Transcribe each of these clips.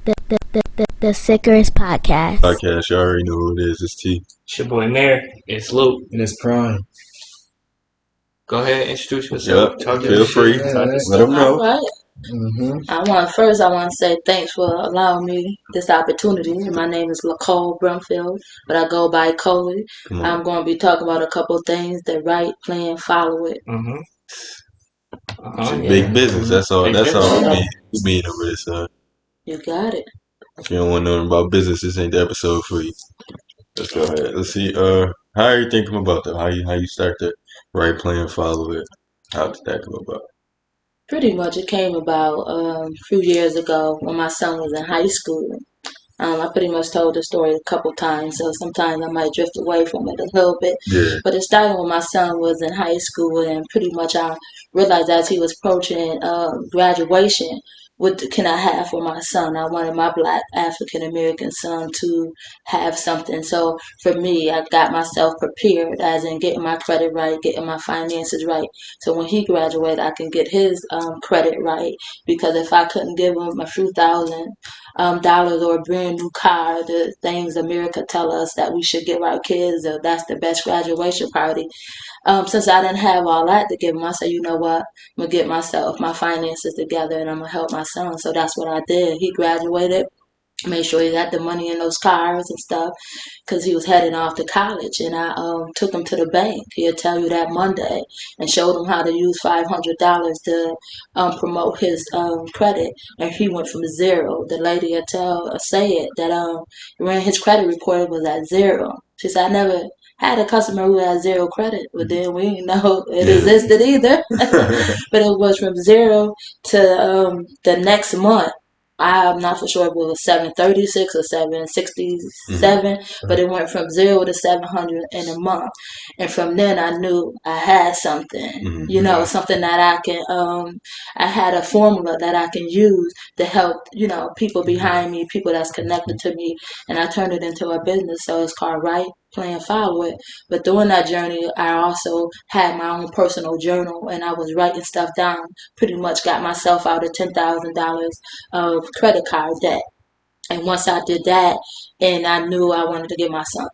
The SIckerest podcast. You already know who it is. It's T. It's your boy Mayor. It's Luke. And it's Prime. Go ahead, introduce yourself. Yep. Feel free. Let them know. All right. Mm-hmm. I want to say thanks for allowing me this opportunity. My name is Lacole Brumfield, but I go by Coley. I'm going to be talking about a couple things that write, plan, follow it. Mm-hmm. Big business. That's all. That's all we mean over this. You got it. If you don't want to know about business, this ain't the episode for you. Let's go ahead. Let's see. How are you thinking about that? How you start to write, plan, follow it? How did that come about? Pretty much it came about a few years ago when my son was in high school. I pretty much told the story a couple times, so sometimes I might drift away from it a little bit. Yeah. But it started when my son was in high school, and pretty much I realized as he was approaching graduation, what can I have for my son? I wanted my Black African American son to have something. So for me, I got myself prepared, as in getting my credit right, getting my finances right. So when he graduated, I can get his credit right. Because if I couldn't give him a few $1,000 or a brand new car, the things America tell us that we should give our kids, that's the best graduation party. Since I didn't have all that to give him, I said, you know what, I'm going to get my finances together, and I'm going to help my son. So that's what I did. He graduated, made sure he got the money in those cars and stuff, because he was heading off to college. And I took him to the bank. He'll tell you that Monday, and showed him how to use $500 to promote his credit. And he went from zero. The lady said that when his credit report was at zero. She said, I never had a customer who had zero credit, but then we didn't know it existed either. But it was from zero to the next month. I'm not for sure if it was 736 or 767, but it went from 0 to 700 in a month. And from then I knew I had something, something that I can, I had a formula that I can use to help, people behind me, people that's connected to me, and I turned it into a business. So it's called Write, Plan, Follow It. But during that journey, I also had my own personal journal, and I was writing stuff down. Pretty much got myself out of $10,000 of credit card debt. And once I did that, and I knew I wanted to give my son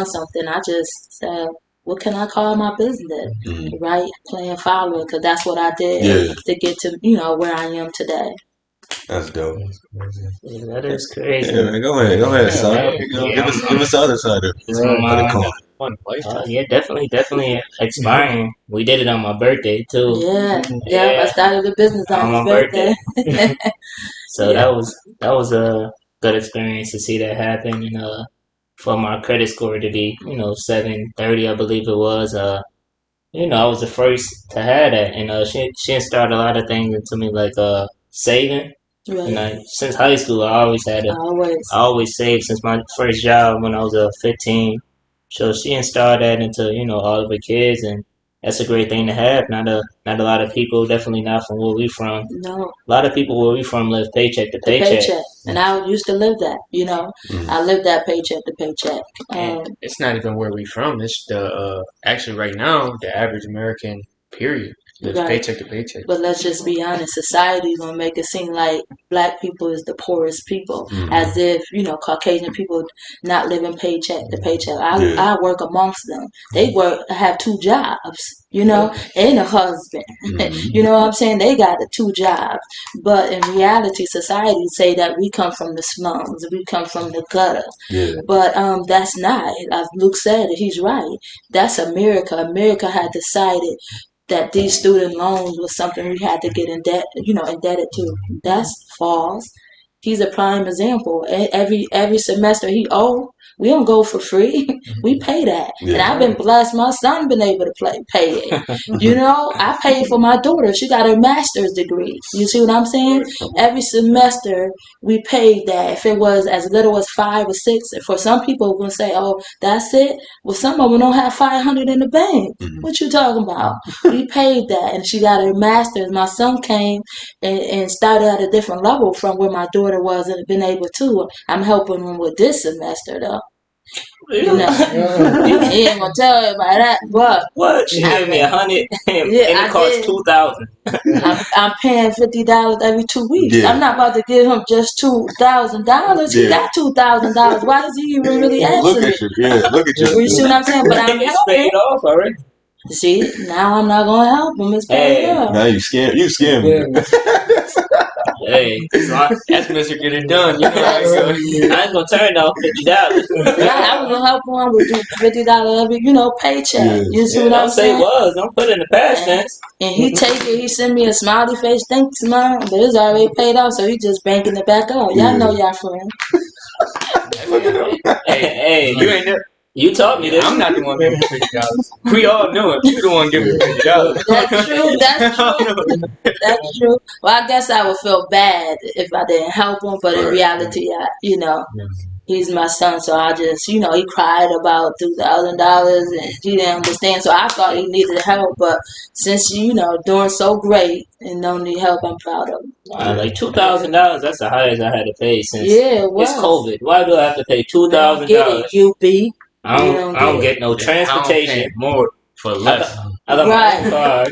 something, I just said, what can I call my business? Right? Plan, follow it, because that's what I did to get to, where I am today. That's dope. Yeah, that is crazy. Yeah, man, go ahead, son. Give us the other side of the coin. Yeah, definitely expiring. We did it on my birthday too. Yeah. I started the business on my birthday. So that was a good experience to see that happen, and for my credit score to be 730, I believe it was. I was the first to have that, and she installed a lot of things into me, like saving. Right. And since high school, I always had I always saved since my first job when I was 15. So she installed that into all of the kids, and that's a great thing to have. Not a lot of people, definitely not from where we from. No. A lot of people where we from live paycheck to paycheck. And I used to live that. I lived that paycheck to paycheck. And it's not even where we from. It's the actually right now the average American period. Lives paycheck to paycheck. But let's just be honest, society is going to make it seem like Black people is the poorest people, as if, Caucasian people not living paycheck to paycheck. I work amongst them. They have 2 jobs, and a husband. You know what I'm saying? They got the 2 jobs. But in reality, society say that we come from the slums, we come from the gutter. But that's not. As Luke said, he's right. That's America. America had decided that these student loans was something we had to get indebted to. That's false. He's a prime example. Every semester he owed, we don't go for free. We pay that. And I've been blessed. My son been able to pay it. I paid for my daughter. She got her master's degree. You see what I'm saying? Every semester we paid that. If it was as little as 5 or 6, and for some people we're gonna say, oh, that's it. Well, some of them don't have 500 in the bank. What you talking about? We paid that, and she got her master's. My son came and started at a different level from where my daughter was and been able to. I'm helping him with this semester though. You know, he ain't gonna tell everybody that, but What? She gave me 100 and yeah, it cost 2,000. I'm paying $50 every 2 weeks. Yeah. I'm not about to give him just $2,000. He Yeah. got $2,000. Why does he even really Look asking me? at you. Yeah. Look at you. You see what I'm saying? But I'm It's paid helping. off already. See, now I'm not gonna help him. It's paid Hey. up. Now you scam. You scam me. Hey, so That's Mr. Get It Done. You know how it goes. I ain't gonna turn off $50. I was gonna help him with $50 every, paycheck. Yeah. You see Yeah, what I'm don't say saying? was. Don't put it in the past tense. And he take it, he send me a smiley face, thanks mom, but it's already paid off, so he just banking it back out. Y'all know y'all friend. Look at him. Hey, You ain't there. you taught me this. I'm not the one giving $50. We all knew it. You the one giving $50. That's true. That's true. That's true. Well, I guess I would feel bad if I didn't help him, but in Right. reality, he's my son, so I just, he cried about $2,000 and he didn't understand. So I thought he needed help, but since doing so great and don't need help, I'm proud of him. Like $2,000. That's the highest I had to pay since Yeah, it's COVID. Why do I have to pay $2,000? Get it, UB. I don't get no transportation. More for less. I got my own car.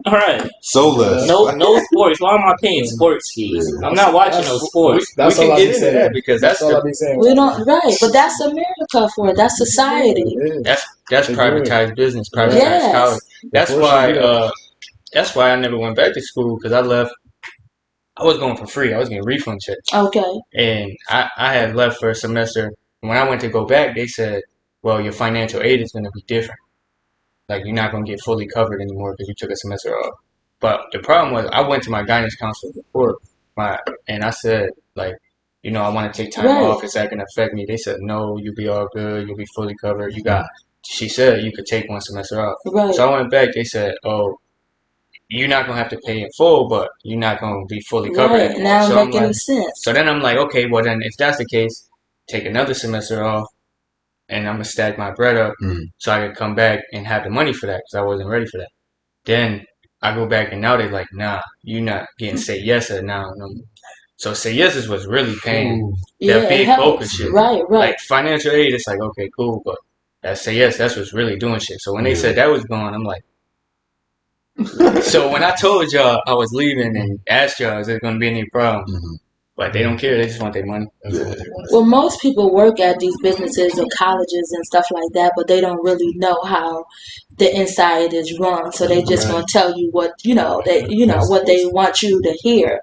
All right. So less. No sports. Why am I paying sports fees? I'm not watching no sports. We can get into that because that's all I be saying. We don't but that's America for it. That's society. That's privatized business, privatized college. That's why I never went back to school because I left. I was going for free. I was getting refund checks. Okay. And I had left for a semester. When I went to go back, they said, well, your financial aid is going to be different. Like, you're not going to get fully covered anymore because you took a semester off. But the problem was I went to my guidance counselor before, and I said, like, I want to take time off. Is that going to affect me? They said, no, you'll be all good. You'll be fully covered. She said you could take one semester off. Right. So I went back. They said, oh, you're not going to have to pay in full, but you're not going to be fully covered anymore. Now so it makes any sense. So then I'm like, okay, well then if that's the case, take another semester off, and I'm going to stack my bread up so I could come back and have the money for that because I wasn't ready for that. Then I go back and now they're like, nah, you're not getting Say Yes now. No. So Say Yes is what's really paying that big focus shit. Right. Like financial aid, it's like, okay, cool, but that Say Yes, that's what's really doing shit. So when they said that was gone, I'm like, so when I told y'all I was leaving and asked y'all, is there going to be any problem? But they don't care. They just want their money. Well, most people work at these businesses or colleges and stuff like that, but they don't really know how the inside is run. So they just gonna tell you what what they want you to hear,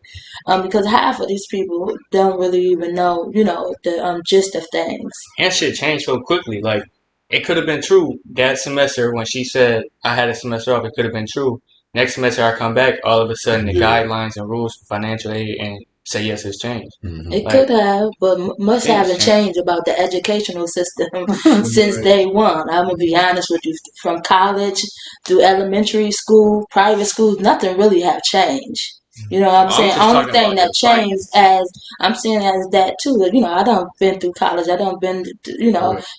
because half of these people don't really even know the gist of things. And shit changed so quickly. Like it could have been true that semester when she said I had a semester off. It could have been true. Next semester I come back, all of a sudden the guidelines and rules for financial aid and Say Yes has changed. It could have, but must haven't changed about the educational system since day one. I'm gonna be honest with you. From college through elementary school, private schools, nothing really have changed. You know what I'm saying? Only thing that changed I'm saying as that too. I done been through college. I done been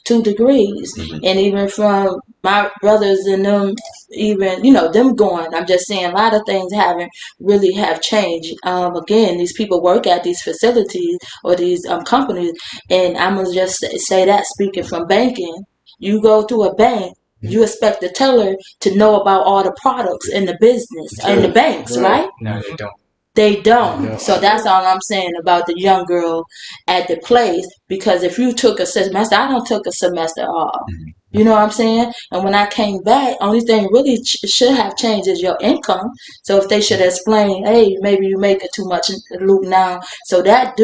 2 degrees, and even from my brothers and them, even them going. I'm just saying a lot of things haven't really have changed. Again, these people work at these facilities or these companies, and I'm gonna just say that speaking from banking, you go to a bank. You expect the teller to know about all the products in the business, in the banks, right? No, they don't. They don't. So that's all I'm saying about the young girl at the place. Because if you took a semester, I don't took a semester off. You know what I'm saying? And when I came back, only thing really should have changed is your income. So if they should explain, hey, maybe you making too much loot now. So that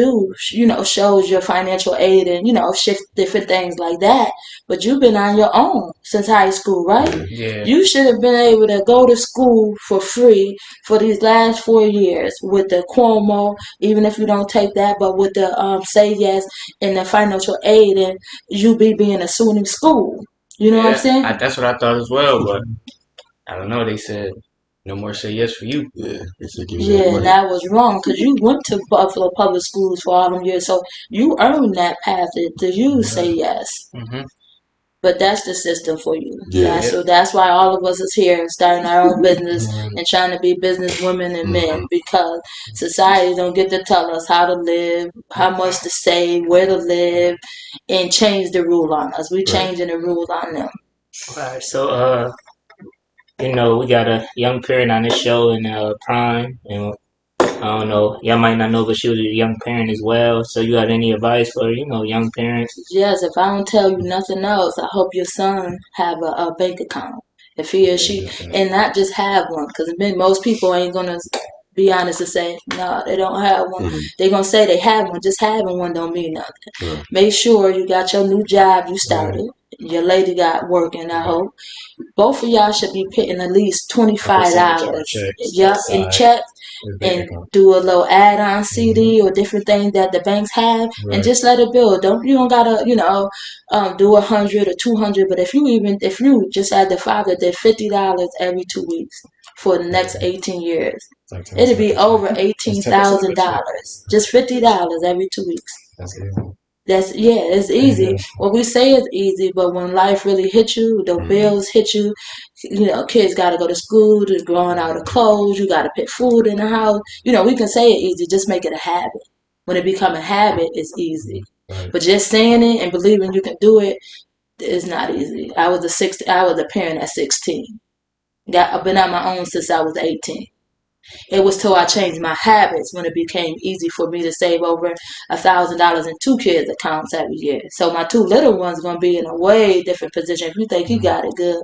shows your financial aid and, shift different things like that. But you've been on your own since high school, right? Yeah. You should have been able to go to school for free for these last 4 years with the Cuomo, even if you don't take that, but with the Say Yes and the financial aid and you being a SUNY school. You know what I'm saying? That's what I thought as well, but I don't know. They said no more Say Yes for you. Yeah, that was wrong because you went to Buffalo Public Schools for all them years, so you earned that path to you Say Yes. But that's the system for you. Yeah. So that's why all of us is here starting our own business and trying to be business women and men, because society don't get to tell us how to live, how much to save, where to live, and change the rule on us. We changing the rule on them. All right, so we got a young parent on this show in Prime, and I don't know, y'all might not know, but she was a young parent as well. So you got any advice for young parents? Yes, if I don't tell you nothing else, I hope your son have a bank account. If he or she, and not just have one, because most people ain't gonna be honest and say no, they don't have one. They're gonna say they have one. Just having one don't mean nothing. Make sure you got your new job you started. Your lady got working, I hope. Both of y'all should be putting at least $25. Yep, in checks, and do a little add-on CD or different things that the banks have, and just let it build. You don't gotta do 100 or 200, but if you just had the father did $50 every 2 weeks for the next 18 years, it'd be over $18,000. Just $50 every 2 weeks. That's it's easy. What we say is easy, but when life really hits you, the bills hit you. Kids got to go to school, they're growing out of clothes, you got to put food in the house. We can say it easy, just make it a habit. When it become a habit, it's easy. But just saying it and believing you can do it is not easy. I was a parent at 16. I've been on my own since I was 18. It was till I changed my habits when it became easy for me to save over $1,000 in 2 kids' accounts every year. So my 2 little ones gonna be in a way different position. If you think you got it good,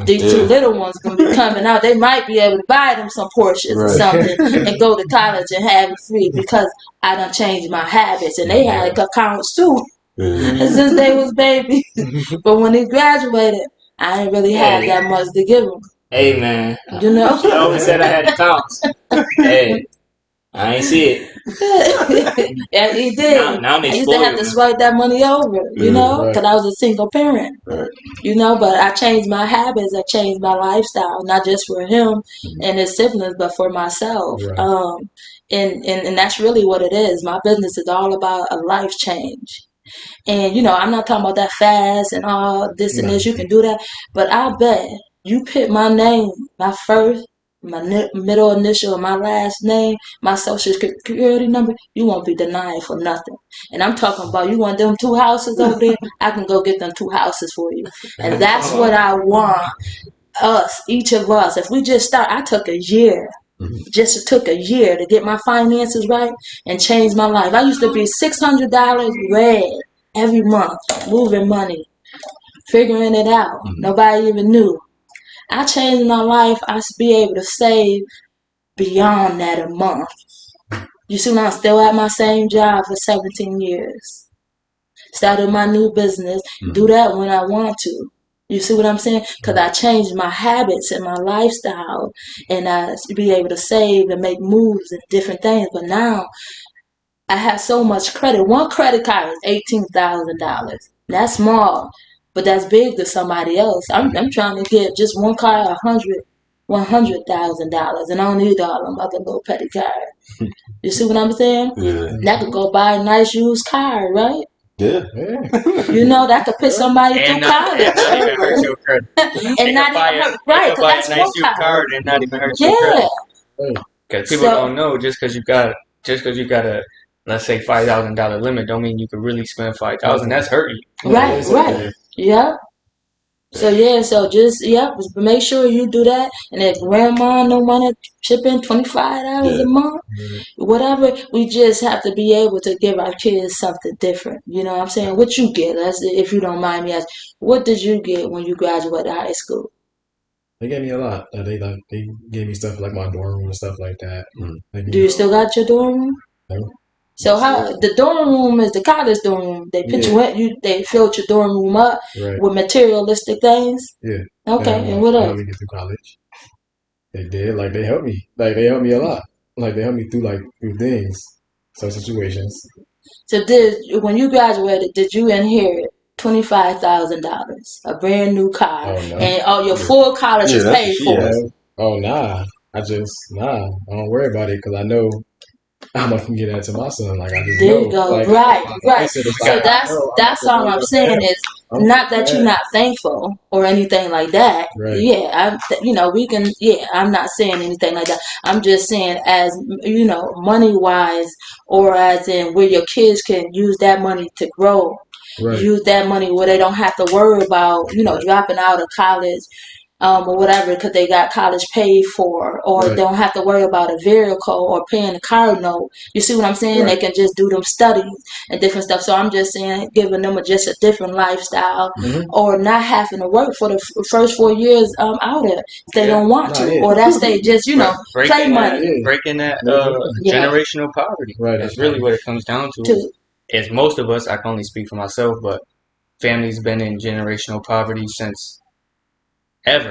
these 2 little ones gonna be coming out. They might be able to buy them some Porsches or something and go to college and have it free because I done changed my habits, and they had accounts too since they was babies. But when they graduated, I didn't really have that much to give them. Hey, man. You always said I had accounts. Hey, I ain't see it. Yeah, he did. Now I used to have to swipe that money over, because I was a single parent. But I changed my habits. I changed my lifestyle, not just for him and his siblings, but for myself. And that's really what it is. My business is all about a life change. And, I'm not talking about that fast and all this and this. You can do that. But I bet you put my name, my first, my middle initial, and my last name, my social security number, you won't be denied for nothing. And I'm talking about, you want them 2 houses over there? I can go get them 2 houses for you. And that's what I want each of us. If we just start, I took a year. Just took a year to get my finances right and change my life. I used to be $600 red every month, moving money, figuring it out. Nobody even knew. I changed my life. I should be able to save beyond that a month. You see, I'm still at my same job for 17 years. Started my new business. Do that when I want to. You see what I'm saying? Because I changed my habits and my lifestyle, and I be able to save and make moves and different things. But now I have so much credit. One credit card is $18,000. That's small, but that's big to somebody else. I'm trying to get just one car $100,000, and I don't need all them other little petty cards. You see what I'm saying? Yeah. That could go buy a nice used car, right? Yeah. That could put somebody through college. And not hurt your credit. And not even hurt, right? Because that's a nice one car. and not even hurt your credit. Because people don't know, just because you got a, let's say, $5,000 limit, don't mean you could really spend $5,000. That's hurting you. Right. Yeah. So just make sure you do that. And if grandma don't want to chip in $25 a month, whatever, we just have to be able to give our kids something different. You know what I'm saying? What you get? If you don't mind me asking, what did you get when you graduated high school? They gave me a lot. They gave me stuff like my dorm room and stuff like that. Do you still got your dorm room? No. So how the dorm room is the college dorm room? They put they filled your dorm room up with materialistic things. Yeah. Okay, and what else? Helped me get through college. They did. Like they helped me. Like they helped me a lot. Like they helped me through things, some situations. So when you graduated, did you inherit $25,000, a brand new car, and all your full college is paid for? Oh nah, I don't worry about it because I know I'm not gonna get that to my son. Like I just There know. you go. Like Right, I right. said, it's So like I know I'm not that's gonna all do I'm nothing. saying is I'm not that you're mad. not thankful or anything like that. Right. Yeah, we can. Yeah, I'm not saying anything like that. I'm just saying as money wise, or as in where your kids can use that money to grow. Right. Use that money where they don't have to worry about Right. dropping out of college or whatever because they got college paid for, or Right. don't have to worry about a vehicle or paying a car note. You see what I'm saying? They Right. can just do them studies and different stuff. So I'm just saying, giving them just a different lifestyle, Mhm. or not having to work for the first 4 years out there if they Yeah. don't want Nah, to, yeah. or that's they just play breaking that money. Yeah. breaking that Make money. Yeah, generational poverty. Right. That's really what it comes down to. to Is most of us, I can only speak for myself, but family's been in generational poverty since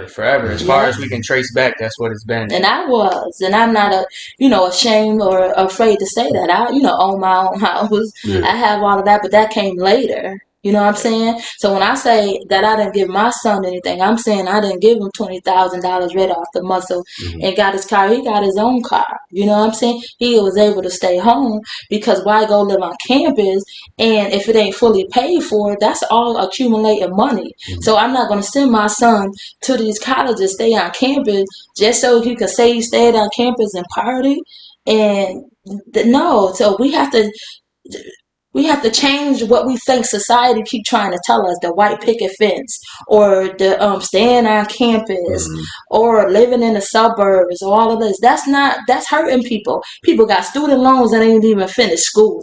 forever. As far yeah. as we can trace back, that's what it's been. And I was, and I'm not ashamed or afraid to say that. I own my own house. Yeah. I have all of that, but that came later. You know what I'm saying? So when I say that I didn't give my son anything, I'm saying I didn't give him $20,000 right off the muscle and got his car. He got his own car. You know what I'm saying? He was able to stay home because why go live on campus, and if it ain't fully paid for, that's all accumulating money. So I'm not going to send my son to these colleges, stay on campus just so he could say he stayed on campus and party. And no, so we have to change what we think society keep trying to tell us: the white picket fence, or the staying on campus, or living in the suburbs, or all of this. That's hurting people. People got student loans and ain't even finished school.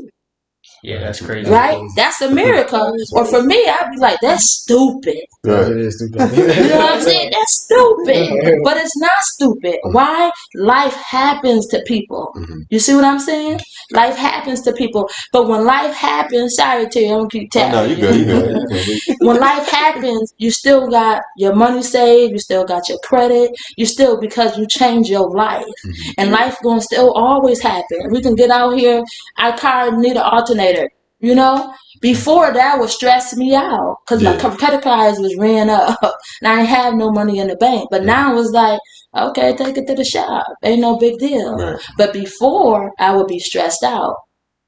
Yeah, that's crazy. Right? That's a miracle. Or for me, I'd be like, that's stupid. Right. It is stupid. You know what I'm saying? That's stupid. But it's not stupid. Why? Life happens to people. You see what I'm saying? Life happens to people. But when life happens, sorry Terry, I'm gonna keep Oh no, telling you good. You good. when life happens, you still got your money saved, you still got your credit, you still, because you change your life. And life gonna still always happen. We can get out here, our car need an alternator, Before that would stress me out because my credit cards was ran up and I didn't have no money in the bank. But now it was like, okay, take it to the shop. Ain't no big deal. Right. But before, I would be stressed out,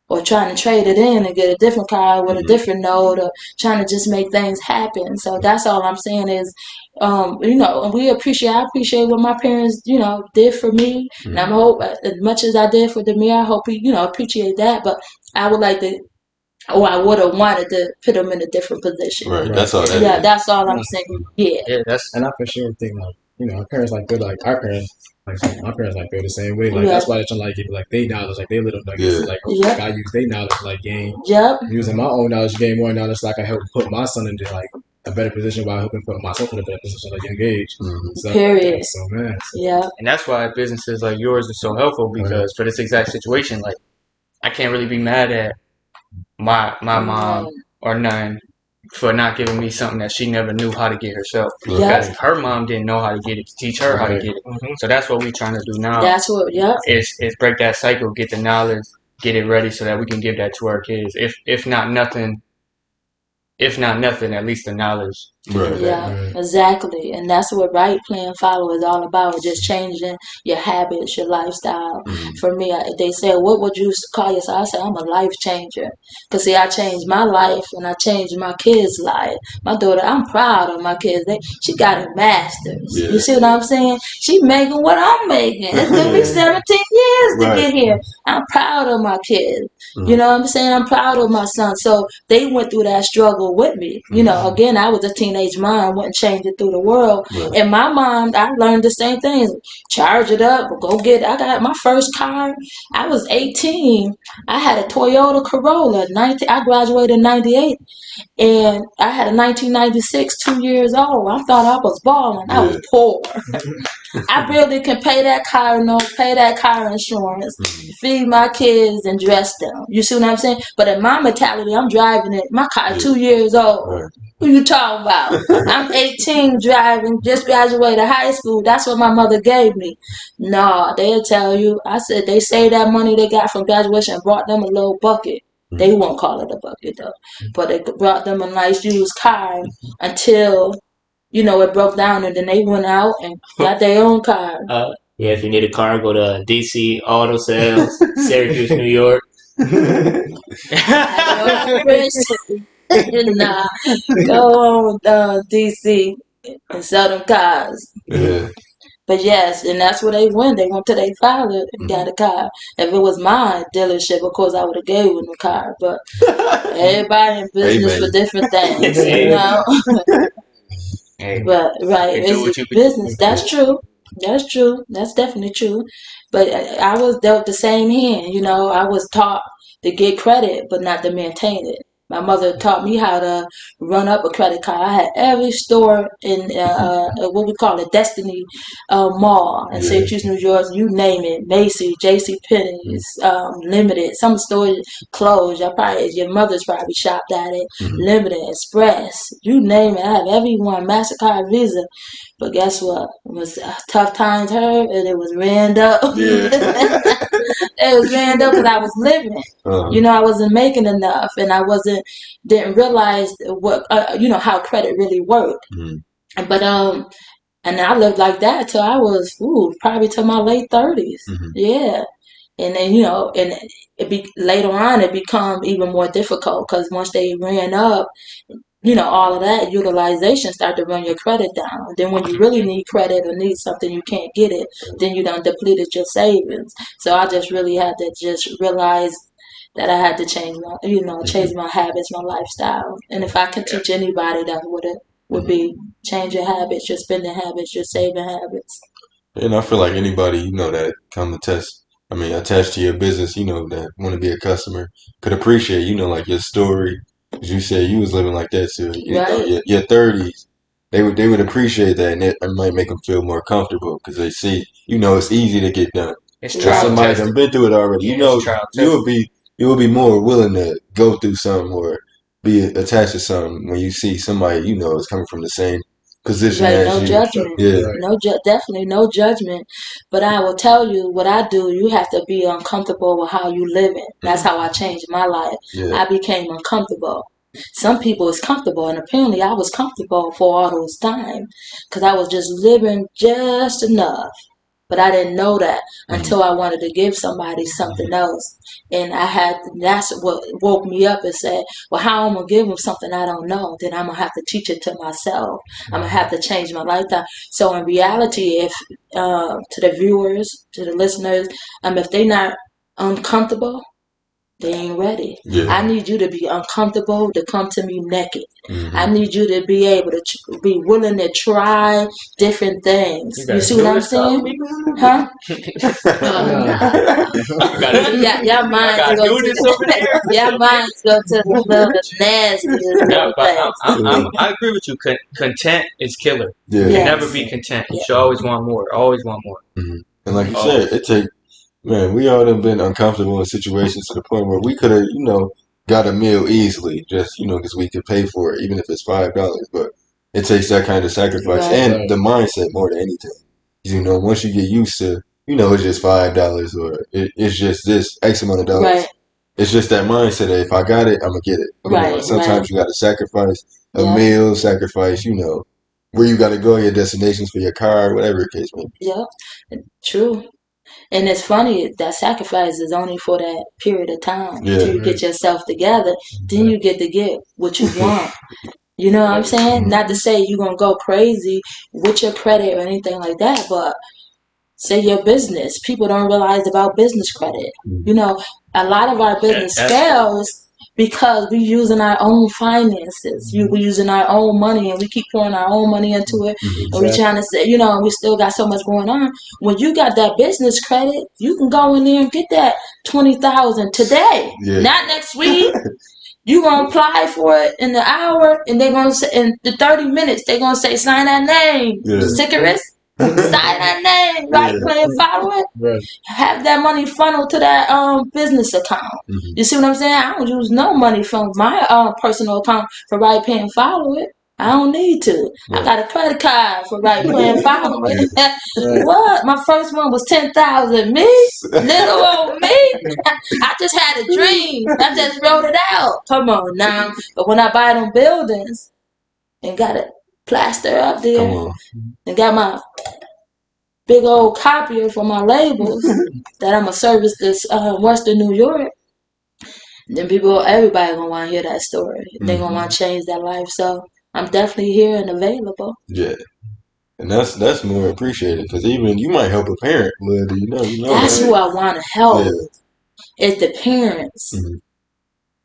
or trying to trade it in and get a different car with a different note, or trying to just make things happen. So that's all I'm saying is, and I appreciate what my parents, did for me. And I hope as much as I did for me, I hope he, appreciate that. But I would like to, or I would have wanted to put them in a different position. Right. That's all that Yeah, is. that's all I'm saying. Yeah. Yeah, that's And I for sure think our parents they're like our parents. Like my parents feel the same way. Like Yeah. that's why they're trying to give like they knowledge, like they little nuggets. Yeah. Like Yep. I use their knowledge gain. Yep. Using my own knowledge to gain more knowledge, so I can help put my son into a better position while helping put myself in a better position at a young age. So, Period. So man. Yeah. and that's why businesses like yours are so helpful, because for this exact situation, like I can't really be mad at my mom or none for not giving me something that she never knew how to get herself. Because her mom didn't know how to get it, to teach her how to get it. So that's what we're trying to do now. That's what. Yep. Is break that cycle, get the knowledge, get it ready so that we can give that to our kids. If not nothing, at least the knowledge. Right. Yeah, exactly. And that's what right plan follow is all about, just changing your habits, your lifestyle. For me, they say, what would you call yourself? I say, I'm a life changer. Because, see, I changed my life and I changed my kids' life. My daughter, I'm proud of my kids. She got a master's. Yeah. You see what I'm saying? She making what I'm making. It took me 17 years to get here. I'm proud of my kids. You know what I'm saying? I'm proud of my son. So they went through that struggle with me. Again, I was a teenage mom, wouldn't change it through the world. And my mom, I learned the same thing. Charge it up, go get it. I got my first car. I was 18. I had a Toyota Corolla. I graduated in 98. And I had a 1996, 2 years old. I thought I was balling. I was poor. I barely can pay that car note, pay that car insurance, feed my kids, and dress them. You see what I'm saying? But in my mentality, I'm driving it. My car 2 years old. Who you talking about? I'm 18 driving, just graduated high school. That's what my mother gave me. No, they'll tell you. I said they saved that money they got from graduation and brought them a little bucket. They won't call it a bucket though. But they brought them a nice used car until, it broke down, and then they went out and got their own car. Yeah, if you need a car, go to DC Auto Sales, Syracuse, New York. Nah, go on DC and sell them cars. Yeah. But yes, and that's where they went. They went to their father and got a car. If it was my dealership, of course, I would have gave him the car. But everybody in business Amen. for different things, Hey. Hey, But right, you do what it's you can business. That's true. That's true. That's definitely true. But I was dealt the same hand. I was taught to get credit, but not to maintain it. My mother taught me how to run up a credit card. I had every store in what we call it, Destiny Mall in Syracuse, New York. You name it, Macy's, J.C. Penney's, Limited. Some stores closed. Your mother's probably shopped at it. Limited, Express, you name it. I have every one, MasterCard, Visa. But guess what? It was tough times heard, and it was ran up. Yeah. It was ran up because I was living. I wasn't making enough, and didn't realize what how credit really worked. But and I lived like that till I was probably till my late 30s. Yeah. And then and later on it become even more difficult because once they ran up, all of that utilization start to run your credit down. Then when you really need credit or need something, you can't get it. Then you done depleted your savings. So I just really had to just realize that I had to change my habits, my lifestyle. And if I can teach anybody, that would be change your habits, your spending habits, your saving habits. And I feel like anybody, that come attached to your business, that want to be a customer could appreciate, like your story. As you said, you was living like that too. Your 30s, they would appreciate that, and it might make them feel more comfortable because they see, it's easy to get done. It's Because somebody done been through it already. You will be more willing to go through something or be attached to something when you see somebody, is coming from the same position Right, as no you. judgment. Yeah. Definitely no judgment. But I will tell you what I do. You have to be uncomfortable with how you living. That's how I changed my life. Yeah. I became uncomfortable. Some people is comfortable, and apparently I was comfortable for all those time because I was just living just enough. But I didn't know that until I wanted to give somebody something else. And that's what woke me up and said, well, how am I going to give them something I don't know? Then I'm going to have to teach it to myself. I'm going to have to change my lifestyle. So in reality, if to the viewers, to the listeners, if they're not uncomfortable, they ain't ready. Yeah. I need you to be uncomfortable to come to me naked. I need you to be able to be willing to try different things. You see what I'm saying? Huh? Y'all minds go to the nasty. No, but I agree with you. Content is killer. Yeah. You can never be content. You should always want more. Always want more. And like you said, we all have been uncomfortable in situations to the point where we could have, got a meal easily, just, because we could pay for it, even if it's $5. But it takes that kind of sacrifice and the mindset more than anything. Once you get used to, it's just $5 or it's just this X amount of dollars. Right. It's just that mindset that if I got it, I'm going to get it. Sometimes you got to sacrifice a meal, sacrifice, where you got to go, your destinations for your car, whatever the case may be. Yeah, true. And it's funny, that sacrifice is only for that period of time. Until you get yourself together, then you get to get what you want. You know what I'm saying? Not to say you're going to go crazy with your credit or anything like that, but say your business. People don't realize about business credit. A lot of our business fails because we're using our own finances. We're using our own money, and we keep pouring our own money into it. And we're trying to say, we still got so much going on. When you got that business credit, you can go in there and get that $20,000 today, not next week. You gonna apply for it in the hour, and they're gonna say in the 30 minutes they're gonna say sign that name, SIckerest. Sign that name, right? Plan, follow it. Right. Have that money funneled to that business account. You see what I'm saying? I don't use no money from my personal account for right pay and follow it. I don't need to. I got a credit card for right pay and follow it. What? My first one was $10,000. Me, little old me. I just had a dream. I just wrote it out. Come on now. But when I buy them buildings and got it plaster up there and got my big old copier for my labels that I'm going to service this Western New York, then everybody going to want to hear that story. They're going to want to change their life. So I'm definitely here and available. Yeah. And that's more appreciated because even you might help a parent, but you know that's who I want to help. Yeah. Is the parents.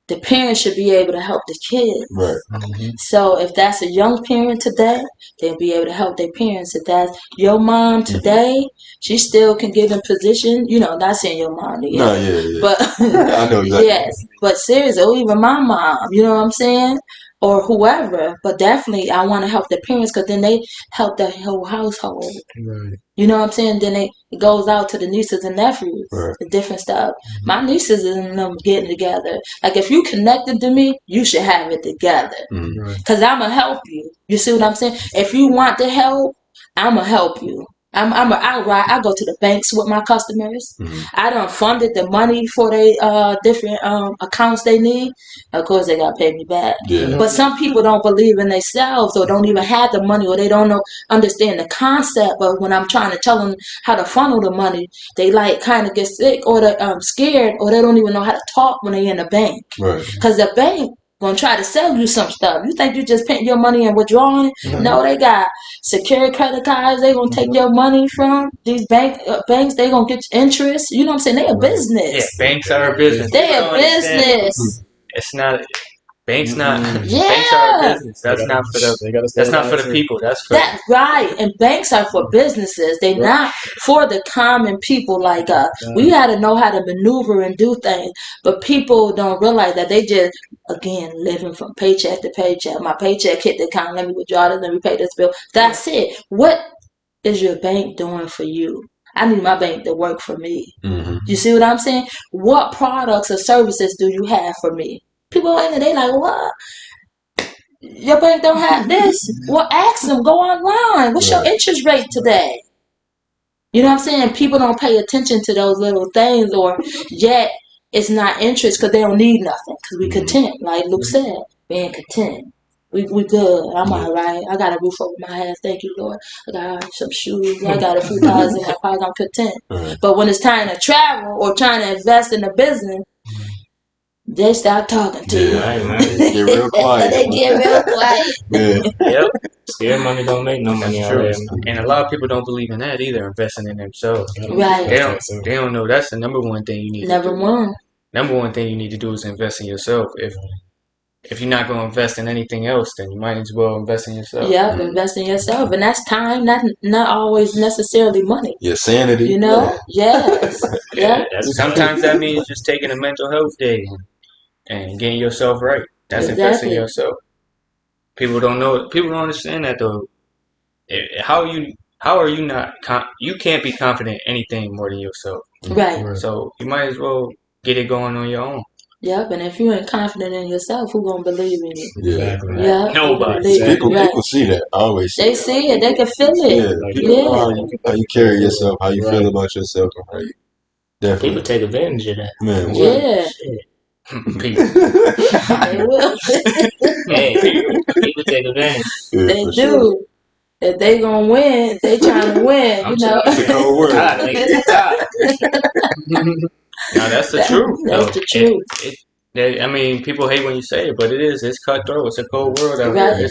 The parents should be able to help the kids. Right. So if that's a young parent today, they'll be able to help their parents. If that's your mom today, she still can get in position. You know, not saying your mom yet. No, yeah. But I know exactly. Yes, but seriously, or even my mom, you know what I'm saying? Or whoever. But definitely I want to help the parents because then they help the whole household. Right. You know what I'm saying? Then it goes out to the nieces and nephews, the different stuff. My nieces and them getting together. Like, if you connected to me, you should have it together. Because I'm going to help you. You see what I'm saying? If you want to help, I'm going to help you. I go to the banks with my customers. I done funded the money for they different accounts they need. Of course, they got to pay me back. Yeah. But some people don't believe in themselves or don't even have the money or they don't understand the concept. But when I'm trying to tell them how to funnel the money, they like kind of get sick or they're scared or they don't even know how to talk when they're in the bank. Right. Because the bank gonna try to sell you some stuff. You think you just putting your money and withdrawing? No, they got secured credit cards. They gonna take your money from these banks. They gonna get interest. You know what I'm saying? They a business. Yeah, banks are a business. They a business. It's not. Banks not. Yeah. Banks are a business. That's not for the. That's not for the people. That's for. That's right. And banks are for businesses. They not for the common people like us. We got to know how to maneuver and do things. But people don't realize that they just, again, living from paycheck to paycheck. My paycheck hit the account. Let me withdraw this. Let me pay this bill. That's it. What is your bank doing for you? I need my bank to work for me. You see what I'm saying? What products or services do you have for me? People in there, they like, what? Your bank don't have this? Well, ask them. Go online. What's your interest rate today? You know what I'm saying? People don't pay attention to those little things, or yet it's not interest because they don't need nothing. Because we content, like Luke said, being content. We good. I'm all right. I got a roof over my head. Thank you, Lord. I got some shoes. I got a few dollars in my pocket. I'm content. But when it's time to travel or trying to invest in a business, they stop talking to you. They get real quiet. They get real quiet. Yep. Scared money don't make no money out there. And a lot of people don't believe in that either, investing in themselves. Right. They don't know that's the number one thing you need to do. Number one thing you need to do is invest in yourself. If you're not going to invest in anything else, then you might as well invest in yourself. Yeah, invest in yourself. And that's time, not always necessarily money. Your sanity. You know? Yes. Yeah. Sometimes that means just taking a mental health day and getting yourself right. That's investing in yourself. People don't know. People don't understand that though. How are you not? You can't be confident in anything more than yourself. Right. So you might as well get it going on your own. Yep. And if you ain't confident in yourself, who gonna believe in you? Yeah. Yeah. Nobody. People see that. I always see they see it. They can feel it. Yeah. How you carry yourself, how you feel about yourself, and how you definitely. People take advantage of that. Man. Yeah. People. They will. Hey, people take advantage. Yeah, they do. Sure. If they gonna win, they trying to win. You know. It's a cold word. No, that's the truth. That's the truth. I mean, people hate when you say it, but it is. It's cutthroat. It's a cold world out here.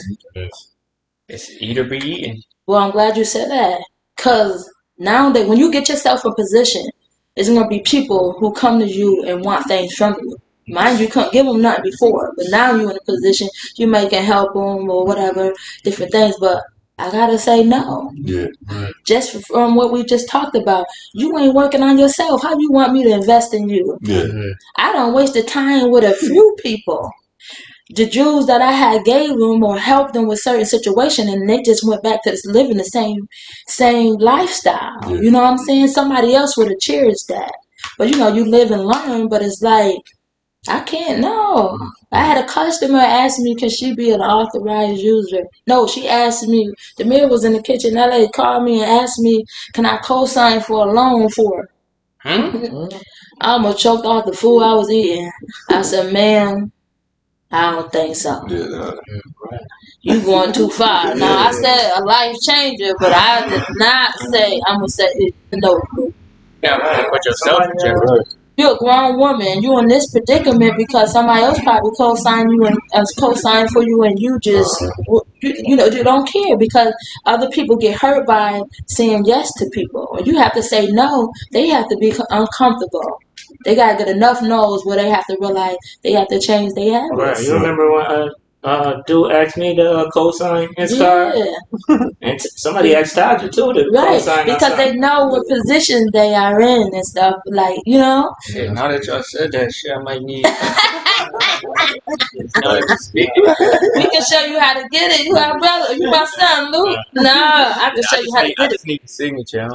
It's eat or be eaten. Well, I'm glad you said that. Because now that when you get yourself in position, it's going to be people who come to you and want things from you. Mind you, couldn't give them nothing before. But now you're in a position, you may can help them or whatever, different things. But I got to say no. Yeah. Just from what we just talked about. You ain't working on yourself. How you want me to invest in you? Yeah. I don't waste the time with a few people. The Jews that I had gave them or helped them with certain situation, and they just went back to living the same lifestyle. Yeah. You know what I'm saying? Somebody else would have cherished that. But you know, you live and learn. But it's like, I can't. No. I had a customer ask me, can she be an authorized user? No, she asked me. The mayor was in the kitchen. That lady called me and asked me, can I co-sign for a loan for her? I almost choked off the food I was eating. I said, ma'am, I don't think so. Yeah, nah. You going too far. Now I said a life changer, but I did not say I'm gonna say no. Yeah, man, put yourself in jeopardy. Right. You're a grown woman. You're in this predicament because somebody else probably co-signed you and co-signed for you, and you just you know you don't care because other people get hurt by saying yes to people. When you have to say no, they have to be uncomfortable. They gotta get enough no's where they have to realize they have to change their habits. Right. You remember when dude asked me to co-sign his car? Yeah. And somebody asked Tadra too to Right, co-sign because they know what position they are in and stuff. Like, you know. Shit, now that y'all said that shit, I might need. Now that you speaking. We can show you how to get it. You our brother. You my son, Luke. No, I can show you how to I get it. just need the signature. I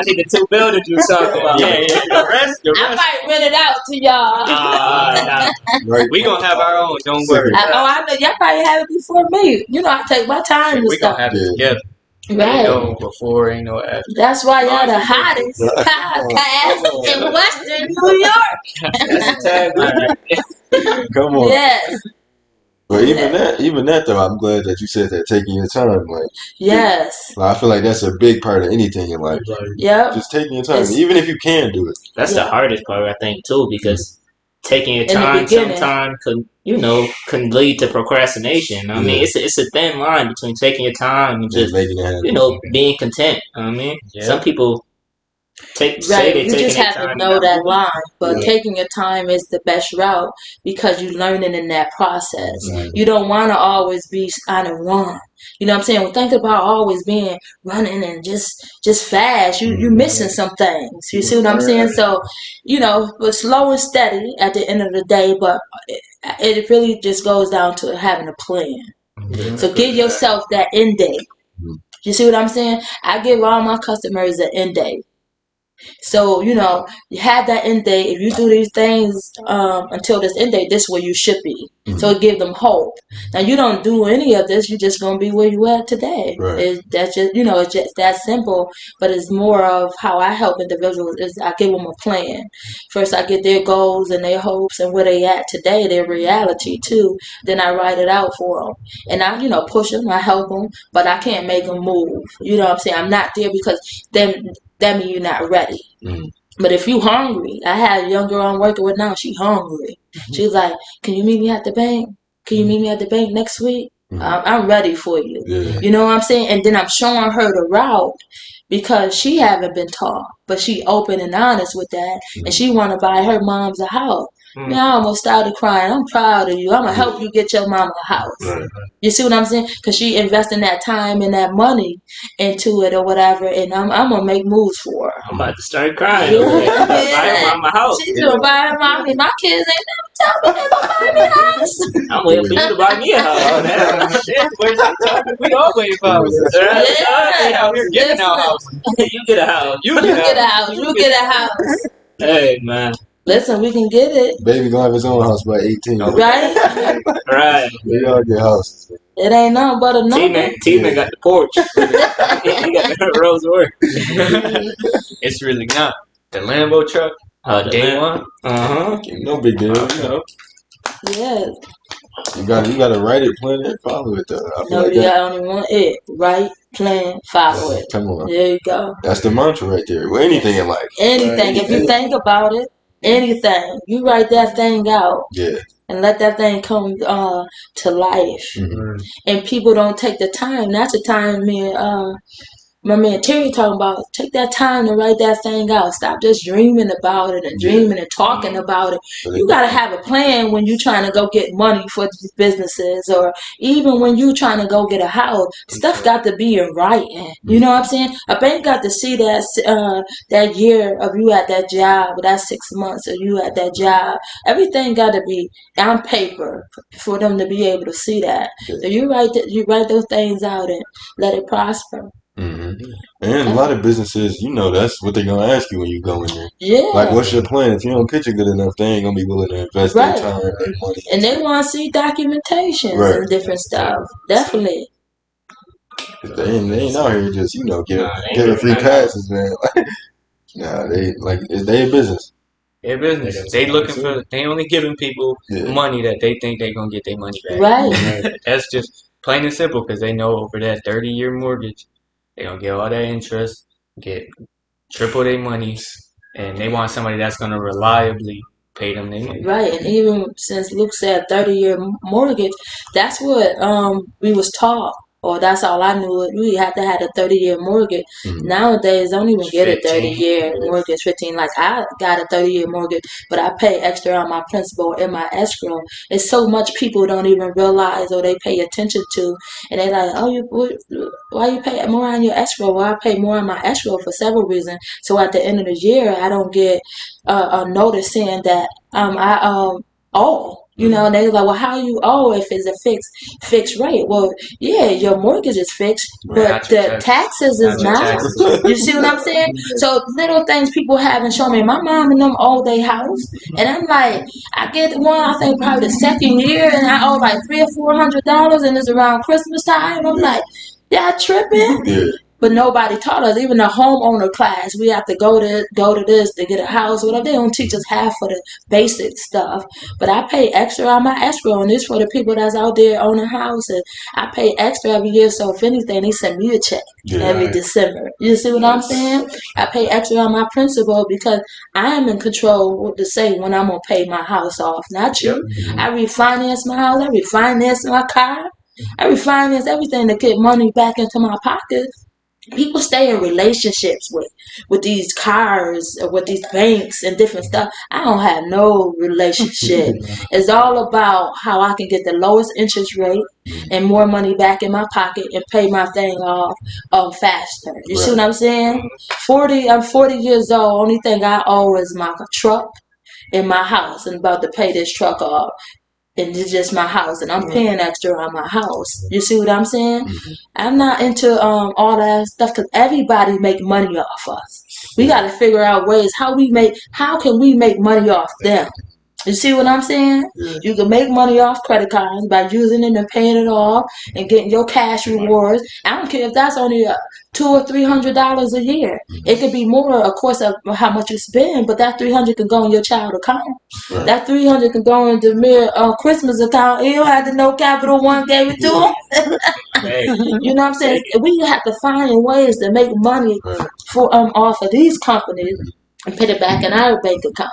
need the 2 buildings you was talking about. Yeah. The rest. I might rent it out to y'all. Right. We gonna have our own. Don't worry. I know y'all probably have it before me. You know, I take my time and We stuff. gonna have it together. Right. Ain't no before, ain't no after. That's why y'all the hottest podcast in Western New York. That's the tagline. Come on. Yes. But even that though, I'm glad that you said that, taking your time. Like, yes. I feel like that's a big part of anything in life. Yep. Just taking your time, even if you can do it. That's the hardest part, I think, too, because taking your In the time beginning. sometimes can lead to procrastination. I mean, it's a thin line between taking your time and just making it happen. being content. I mean, some people say they you just have to know that line, but taking your time is the best route because you're learning in that process. You don't want to always be on a run. You know what I'm saying? Well, think about always being running and just fast. You missing some things. You see what I'm saying? So, but slow and steady at the end of the day. But it really just goes down to having a plan. So give yourself that end date. You see what I'm saying? I give all my customers an end date. So, you have that end date. If you do these things until this end date, this is where you should be. So it gives them hope. Now, you don't do any of this, you're just going to be where you at today. Right. That's just, it's just that simple. But it's more of how I help individuals is I give them a plan. First, I get their goals and their hopes and where they at today, their reality too. Then I write it out for them. And I, push them, I help them, but I can't make them move. You know what I'm saying? I'm not there because then that means you're not ready. But if you hungry, I had a young girl I'm working with now, she hungry. She's like, can you meet me at the bank? Can you meet me at the bank next week? I'm ready for you. You know what I'm saying? And then I'm showing her the route because she haven't been taught. But she open and honest with that. And she want to buy her mom's a house. Man, I almost started crying. I'm proud of you. I'm going to help you get your mama a house. You see what I'm saying? Because she investing that time and that money into it or whatever. And I'm going to make moves for her. I'm about to start crying. Buy her mama house. She's going to buy her mommy. My kids ain't never tell me they're going to buy me a house. I'm waiting for you to buy me a house. We all waiting for houses. Yeah. We're giving out houses. You get a house. You get a house. You get a house. Hey, man. Listen, we can get it. Baby gonna have his own house by 18. Right? Right. We all get houses. It ain't nothing but a number. T-Man got the porch. He got the Rose work. It's really not. The Lambo truck. Day one. No big deal, Yes. You gotta write it, plan it, follow it though. No, you got only one it. Write, plan, follow it. Come on. There you go. That's the mantra right there. Well, anything in life. Anything. If you think about it, anything. You write that thing out. Yeah. And let that thing come to life. And people don't take the time. That's the time my man Terry talking about. Take that time to write that thing out. Stop just dreaming about it and dreaming and talking about it. You got to have a plan when you're trying to go get money for these businesses, or even when you're trying to go get a house. Stuff got to be in writing. You know what I'm saying? A bank got to see that year of you at that job, or that 6 months of you at that job. Everything got to be on paper for them to be able to see that. So you write those things out and let it prosper. And a lot of businesses, that's what they're gonna ask you when you go in there. Yeah. Like, what's your plan? If you don't pitch it good enough, they ain't gonna be willing to invest their time, their money. And they want to see documentations and different stuff. Definitely. They ain't out here just giving free passes, man. Nah, they a business. Their business. They looking for. They only giving people money that they think they gonna get their money back. Right. That's just plain and simple because they know over that 30-year mortgage, they gonna get all that interest, get triple their money, and they want somebody that's gonna reliably pay them their money. Right, and even since Luke said 30-year mortgage, that's what we was taught, or that's all I knew. We had to have a 30-year mortgage. Nowadays, don't even get a 30-year mortgage. 15, like I got a 30-year mortgage, but I pay extra on my principal and my escrow. It's so much people don't even realize or they pay attention to, and they like, oh, why you pay more on your escrow? Well, I pay more on my escrow for several reasons. So at the end of the year, I don't get a notice saying that I owe. You know, and they like, well, how you owe if it's a fixed rate? Well, yeah, your mortgage is fixed, but the taxes is not. You see what I'm saying? So little things people haven't shown me. My mom and them owe their house, and I'm like, I get one. I think probably the second year, and I owe like $300 or $400, and it's around Christmas time. I'm like, y'all tripping? But nobody taught us. Even the homeowner class, we have to go to this to get a house. Whatever, they don't teach us half of the basic stuff. But I pay extra on my escrow, and this for the people that's out there owning a house. And I pay extra every year. So if anything, they send me a check every December. You see what I'm saying? I pay extra on my principal because I am in control what to say when I'm gonna pay my house off. Not you. I refinance my house. I refinance my car. I refinance everything to get money back into my pocket. People stay in relationships with these cars or with these banks and different stuff. I don't have no relationship. It's all about how I can get the lowest interest rate and more money back in my pocket and pay my thing off faster. You see what I'm saying? I'm 40 years old. Only thing I owe is my truck and my house, and about to pay this truck off. And it's just my house, and I'm paying extra on my house. You see what I'm saying? I'm not into all that stuff because everybody make money off us. We got to figure out ways how can we make money off them. You see what I'm saying? You can make money off credit cards by using it and paying it off and getting your cash rewards. I don't care if that's only $200 or $300 a year. It could be more, of course, of how much you spend, but that $300 can go in your child account. That $300 can go into the Christmas account. You don't have to know Capital One gave it to them. You know what I'm saying? We have to find ways to make money for off of these companies and put it back in our bank account.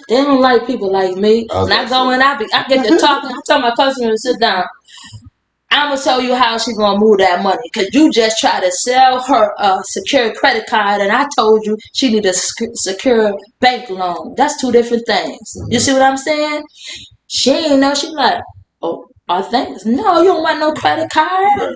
They don't like people like me. And I go and I get to talking. I tell my customer to sit down. I'm gonna tell you how she's gonna move that money because you just try to sell her a secure credit card, and I told you she need a secure bank loan. That's two different things. You see what I'm saying? She ain't know. She like, oh, I think no, you don't want no credit card.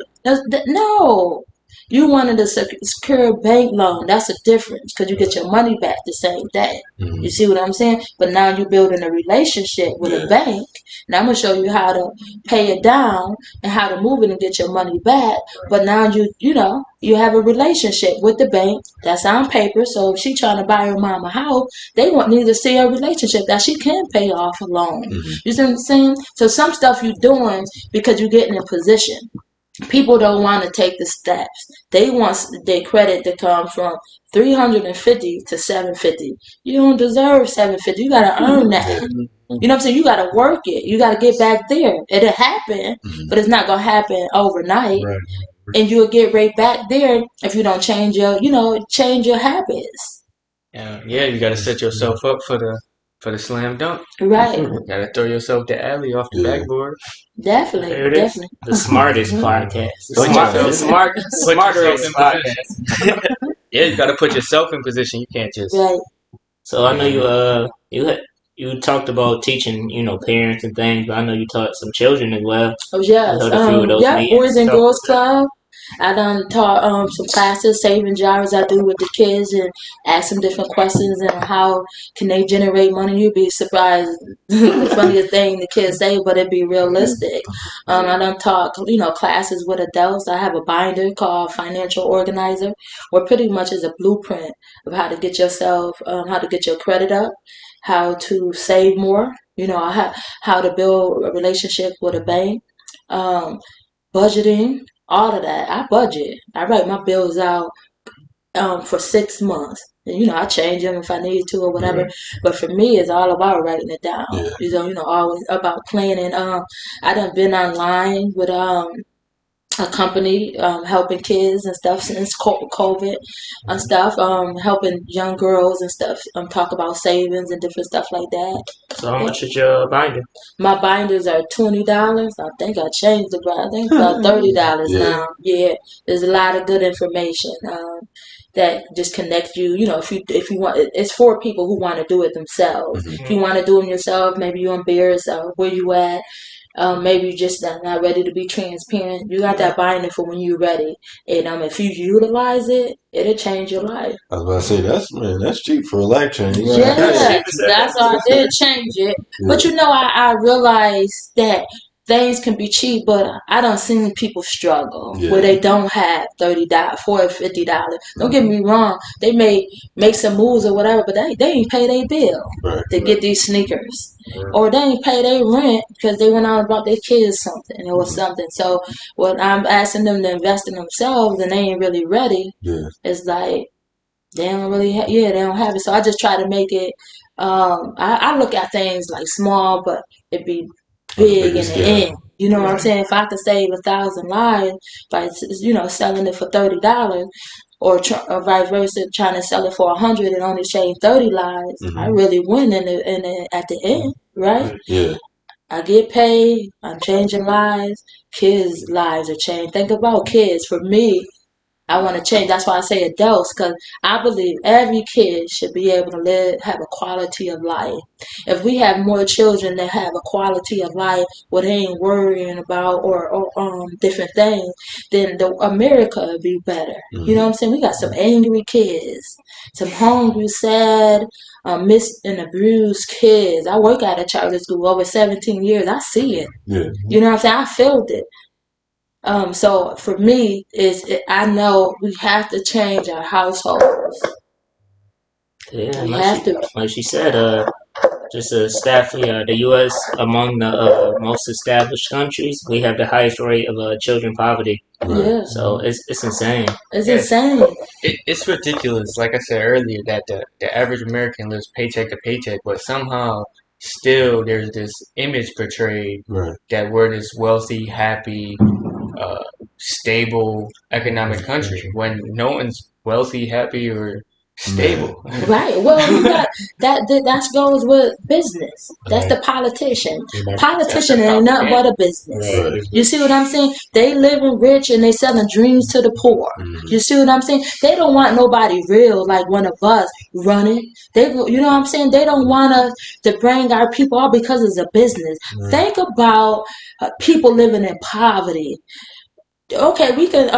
No. You wanted a secure bank loan. That's a difference because you get your money back the same day. You see what I'm saying? But now you're building a relationship with a bank. And I'm going to show you how to pay it down and how to move it and get your money back. But now you have a relationship with the bank that's on paper. So if she's trying to buy her mom a house, they want me to see a relationship that she can pay off a loan. You see what I'm saying? So some stuff you're doing because you're getting in position. People don't want to take the steps. They want their credit to come from 350 to 750. You don't deserve 750. You got to earn that. You know what I'm saying? You got to work it. You got to get back there. It'll happen, but it's not going to happen overnight. And you'll get right back there if you don't change your habits. Yeah, you got to set yourself up for the slam dunk. Right. You got to throw yourself the alley off the backboard. Definitely. The smartest podcast. The smartest podcast. Yeah, you got to put yourself in position. You can't just. Right. So I know you talked about teaching, parents and things, but I know you taught some children as well. Oh yes. Boys and Girls Club. I done taught some classes, saving jars I do with the kids and ask them different questions and how can they generate money. You'd be surprised the funniest thing the kids say, but it'd be realistic. I done taught, classes with adults. I have a binder called Financial Organizer, where pretty much is a blueprint of how to get yourself, how to get your credit up, how to save more, how to build a relationship with a bank, budgeting. All of that. I budget. I write my bills out for 6 months. And, I change them if I need to or whatever. Right. But for me, it's all about writing it down. Yeah. Always about planning. I done been online with a company helping kids and stuff since COVID and stuff, helping young girls and stuff talk about savings and different stuff like that. So how much is your binder? My binders are $20. I think I changed the binder. I think it's about $30 now. Yeah, there's a lot of good information that just connects you. If you want, it's for people who want to do it themselves. Mm-hmm. If you want to do it yourself, maybe you're embarrassed where you at. Maybe you're just not ready to be transparent. You got that binder for when you're ready. And if you utilize it, it'll change your life. I was about to say, that's cheap for a life change. Yeah, that's why I did change it. Yeah. But I realized that things can be cheap, but I done seen people struggle where they don't have $30, $40, $50. Don't get me wrong, they may make some moves or whatever, but they ain't pay their bill to get these sneakers. Or they ain't pay their rent because they went out and bought their kids something or something. So when I'm asking them to invest in themselves and they ain't really ready, it's like they don't really they don't have it. So I just try to make it, I look at things like small, but it be big in the end. You know what I'm saying? If I could save 1,000 lives by selling it for $30, or vice versa, trying to sell it for 100 and only save 30 lives, I really win at the end, right? Yeah. I get paid. I'm changing lives. Kids' lives are changed. Think about kids. For me, I want to change. That's why I say adults, because I believe every kid should be able to have a quality of life. If we have more children that have a quality of life, what they ain't worrying about or different things, then America would be better. You know what I'm saying? We got some angry kids, some hungry, sad, missed and abused kids. I work at a charter school over 17 years. I see it. Yeah. You know what I'm saying? I felt it. So for me, I know we have to change our households. Yeah, we have to. Like she said, just a stat for the U.S. among the most established countries, we have the highest rate of children poverty. Yeah. So it's insane. It's insane. It's ridiculous. Like I said earlier, that the average American lives paycheck to paycheck, but somehow still there's this image portrayed that we're this wealthy, happy, stable economic country when no one's wealthy, happy, or stable. Right. Well, you got that goes with business. That's the politician. Politician ain't nothing but a business. You see what I'm saying? They living rich and they selling dreams to the poor. You see what I'm saying? They don't want nobody real like one of us running. You know what I'm saying? They don't want us to bring our people out because it's a business. Think about people living in poverty. Okay, we can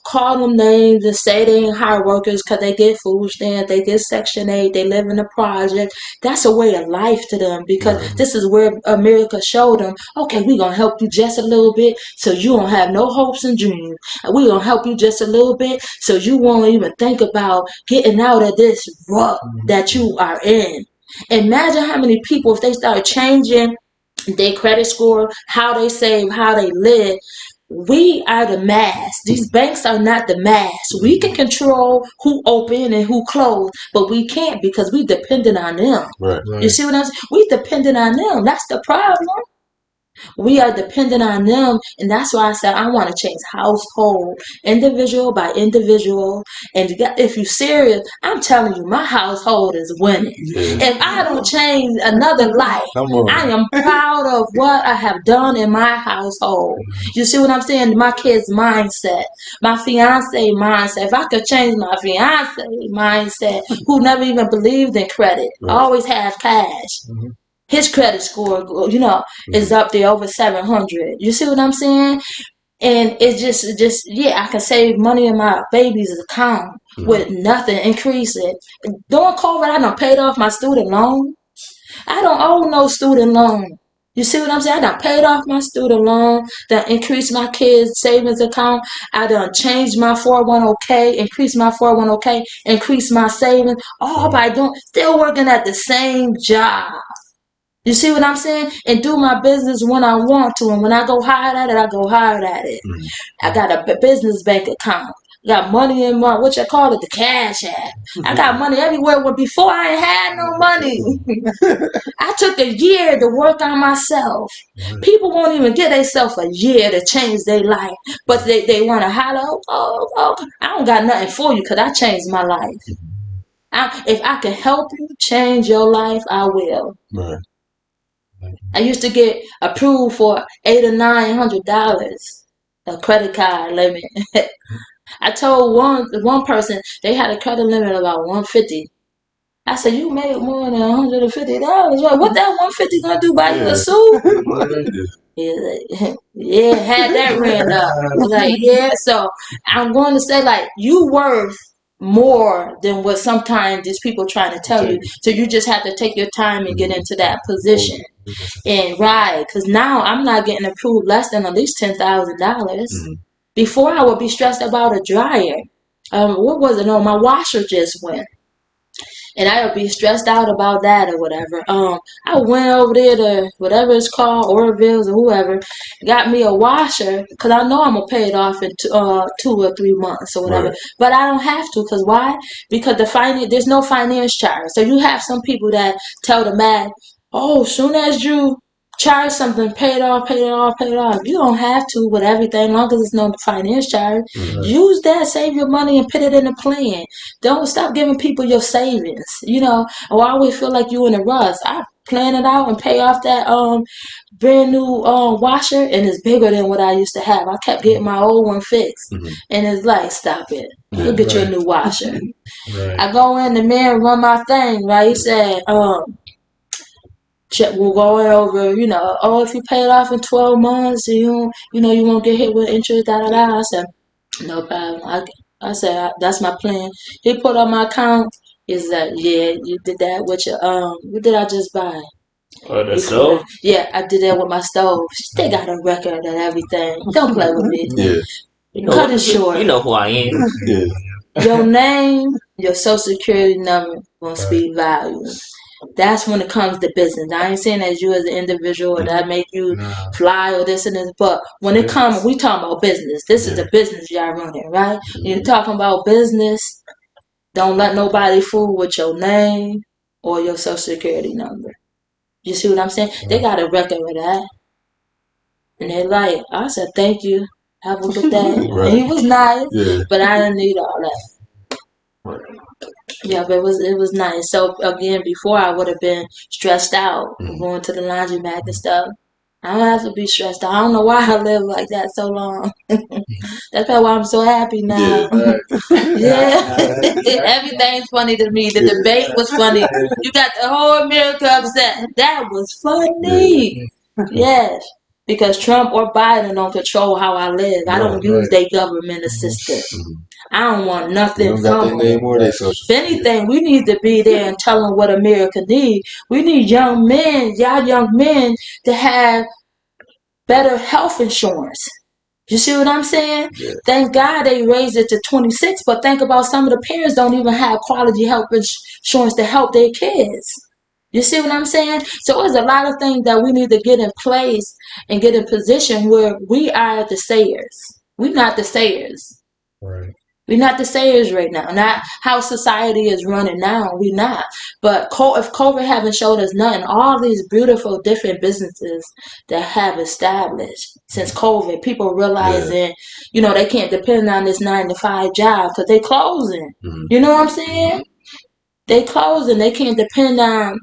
call them names and say they ain't hard workers because they get food stamps, they get Section 8, they live in a project. That's a way of life to them because this is where America showed them, okay, we're going to help you just a little bit so you don't have no hopes and dreams. We're going to help you just a little bit so you won't even think about getting out of this rut that you are in. Imagine how many people, if they start changing their credit score, how they save, how they live. We are the mass. These banks are not the mass. We can control who open and who close, but we can't because we dependent on them. You see what I'm saying? We dependent on them. That's the problem. We are dependent on them, and that's why I said I want to change household, individual by individual. And if you're serious, I'm telling you, my household is winning. If I don't change another life, I am proud of what I have done in my household. You see what I'm saying? My kids' mindset, my fiance mindset. If I could change my fiance mindset, who never even believed in credit, always have cash. His credit score, is up there over 700. You see what I'm saying? And it's just, I can save money in my baby's account with nothing, increase it. During COVID, I done paid off my student loan. I don't owe no student loan. You see what I'm saying? I done paid off my student loan, done increased my kids' savings account. I done changed my 401k, increased my 401k, increased my savings, all by still working at the same job. You see what I'm saying? And do my business when I want to. And when I go hard at it, I go hard at it. I got a business bank account. got money in my, what you call it, the cash app. I got money everywhere when before I ain't had no money. I took a year to work on myself. People won't even give themselves a year to change their life, but they want to holler, oh, I don't got nothing for you because I changed my life. If I can help you change your life, I will. Right. I used to get approved for $800 or $900 a credit card limit. I told one person they had a credit limit of about $150. I said, you made more than $150. What that $150 gonna do? Buy you a suit? Yeah, had that ran up. Like, yeah, so I'm going to say, like, you worth more than what sometimes these people trying to tell you. So you just have to take your time and get into that position. And right, because now I'm not getting approved less than at least $10,000. Before I would be stressed about a dryer. What was it? No, my washer just went. And I would be stressed out about that or whatever. I went over there to whatever it's called, Orville's or whoever, got me a washer because I know I'm gonna pay it off in 2 or 3 months or whatever. Right. But I don't have to because why? Because there's no finance charge. So you have some people that tell the man, oh, soon as you charge something, pay it off. You don't have to with everything, long as it's no finance charge. Mm-hmm. Use that, save your money, and put it in a plan. Don't stop giving people your savings. You know, I always feel like you in a rush. I plan it out and pay off that brand new washer, and it's bigger than what I used to have. I kept getting my old one fixed, and it's like, stop it. You'll get your new washer. I go in, the man run my thing, right? He said, we're going over, you know, oh, if you pay it off in 12 months, you won't get hit with interest, I said, no problem. I said, that's my plan. He put on my account. He said, yeah, you did that with your, what did I just buy? Oh, the stove? Yeah, I did that with my stove. They got a record and everything. Don't play with me. Yeah. Cut it short. You know who I am. Yeah. Your name, your social security number will speak volumes. That's when it comes to business. I ain't saying that you as an individual or that make you fly or this and this, but when it comes, we talking about business. This is the business y'all running, right? You're talking about business. Don't let nobody fool with your name or your social security number. You see what I'm saying? They got a record of that. And they're like, I said, thank you. Have a good day. Right. And he was nice, but I didn't need all that. Right. Yeah, but it was nice. So again, before I would have been stressed out going to the laundromat and stuff. I don't have to be stressed out. I don't know why I lived like that so long. That's probably why I'm so happy now. Yeah. Everything's funny to me. The debate was funny. You got the whole America upset. That was funny. Yes. Because Trump or Biden don't control how I live. I don't use their government assistance. I don't want nothing from them. If anything, we need to be there and tell them what America needs. We need young men, to have better health insurance. You see what I'm saying? Yeah. Thank God they raised it to 26, but think about some of the parents don't even have quality health insurance to help their kids. You see what I'm saying? So there's a lot of things that we need to get in place and get in position where we are the sayers. We're not the sayers. Right. We're not the sayers right now. Not how society is running now. We're not. But if COVID haven't showed us nothing, all these beautiful different businesses that have established since COVID, people realizing, they can't depend on this 9-to-5 job because they closing. You know what I'm saying? They closing. They can't depend on.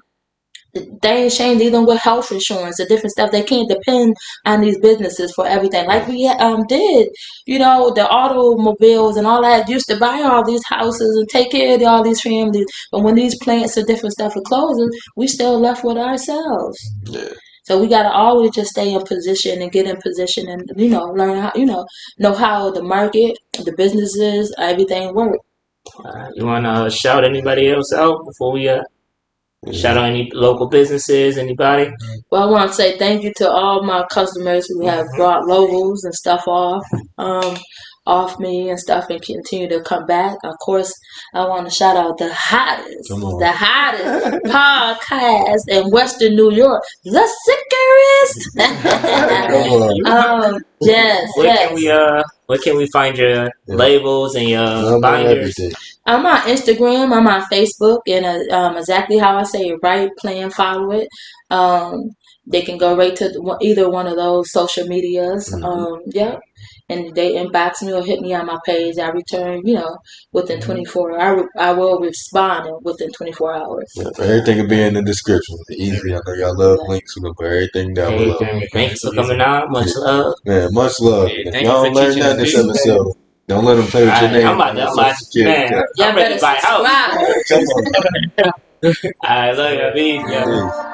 They ain't changed even with health insurance and different stuff. They can't depend on these businesses for everything like we did. The automobiles and all that used to buy all these houses and take care of all these families. But when these plants and different stuff are closing, we still left with ourselves. Yeah. So we got to always just stay in position and get in position and, learn how, know how the market, the businesses, everything work. You want to shout anybody else out before we shout out any local businesses, anybody? Well, I want to say thank you to all my customers who have brought logos and stuff off. off me and stuff and continue to come back. Of course, I want to shout out the hottest podcast in Western New York, the SIckerest. Yes, Where can we find your labels and your binders? I'm on Instagram, I'm on Facebook, and exactly how I say it, right? Play and follow it. They can go right to either one of those social medias. And they inbox me or hit me on my page. I return, within 24 hours. I will respond within 24 hours. Yeah, everything will be in the description. Easy. I know y'all love links. We're going to put everything down below. Thanks for coming out. Much love. Man, much love. Yeah, if y'all don't learn nothing this episode, don't let them play with your name. I'm ready to buy a house. Come on. I love you.